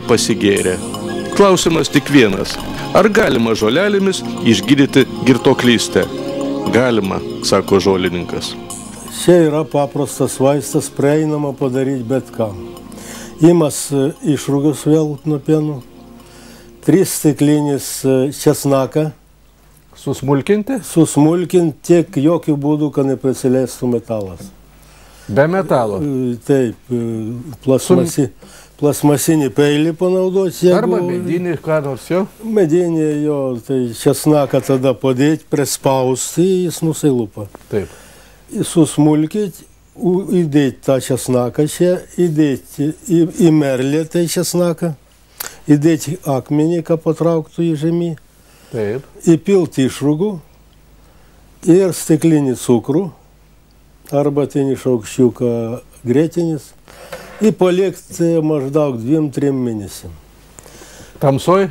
pasigėrė. Klausimas tik vienas. Ar galima žolelėmis išgydyti girtuoklystę? Galima, sako žolininkas. Čia yra paprastas vaistas, prieinama padaryti bet kam. Imas išrūgus vėl nuo pienų, 3 stiklinis česnaką. Susmulkinti? Susmulkinti tiek jokių būdų, kad neprisileistų metalas. Be metalo? Taip, plasmasinį peilį panaudoti. Arba medinį, ką nors jo? Medinį jo, tai česnaką tada padėti, prispausti, jis nusilupa. Taip. Susmulkyti, įdėti tą česnaką čia, įdėti į merlę tai česnaką, įdėti akmenį, ką patrauktų į žemį. Taip. Įpilti išrūgų ir stiklinį cukrų, arbatinį šaukščiuką grėtinis, ir palikti maždaug 2-3 mėnesiam. Tamsoj?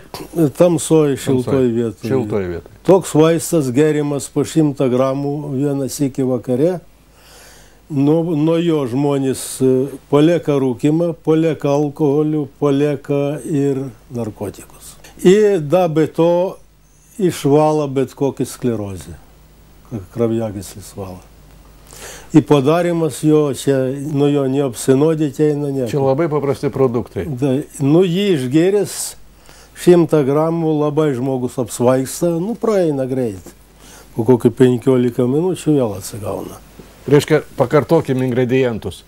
Tamsoj, šiltoj vietoj. Šiltoj vietoj. Toks vaistas gerimas po 100 gramų vieną sykį vakare. Nuo jo žmonės palieka rūkimą, palieka alkoholių, palieka ir narkotikus. Ir da be to išvala bet kokį sklerozę, kraujagyslės valą. Ir padarimas jo, čia nuo jo neapsinodyti eina nieko. Čia labai paprasti produktai. Jį išgėręs 100 gramų labai žmogus apsvaigsta, praeina greit. Po kokį 15 minučių vėl atsigauna. Reiškia, pakartokim ingredientus.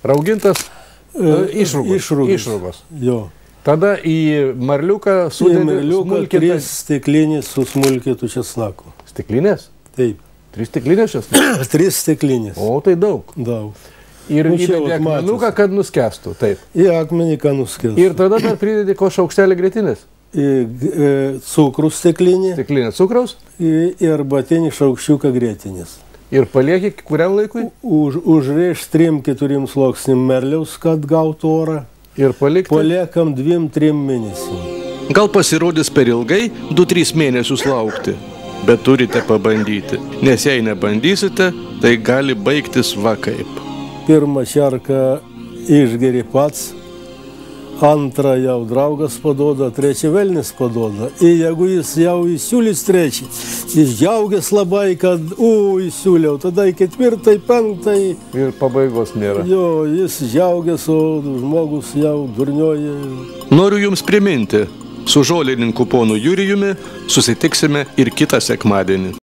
Raugintas išrūgos. Jo. Tada į marliuką sudėti smulkintą. 3 stiklinės su smulkytu česnaku. Stiklinės? Taip. 3 stiklinės česnaku? 3 stiklinės. O, tai daug. Daug. Ir įdėti akmenuką, kad nuskestų, taip. Į akmenį, kad nuskestų. Ir tada dar pridėti ko šaukštelį grėtinės? Cukrų stiklinį. Stiklinė cukraus? Ir arbatinį šaukščiuką grėtinės. Ir palieki kuriam laikui? Užrėž 3-4 sluoksnim merliaus, kad gautų orą. Ir palikti? Paliekam 2-3 mėnesiam. Gal pasirodys per ilgai 2-3 mėnesius laukti, bet turite pabandyti. Nes jei nebandysite, tai gali baigtis va kaip. Pirmą šarką išgeri pats, antrą jau draugas paduoda, trečią velnis paduoda. Ir jeigu jis jau įsiūlys trečią, jis džiaugias labai, kad įsiūliau, tada į 4, 5. Ir pabaigos nėra. Jo, jis džiaugias, o žmogus jau durnioja. Noriu jums priminti, su žolininku ponu Jurijumi susitiksime ir kitą sekmadienį.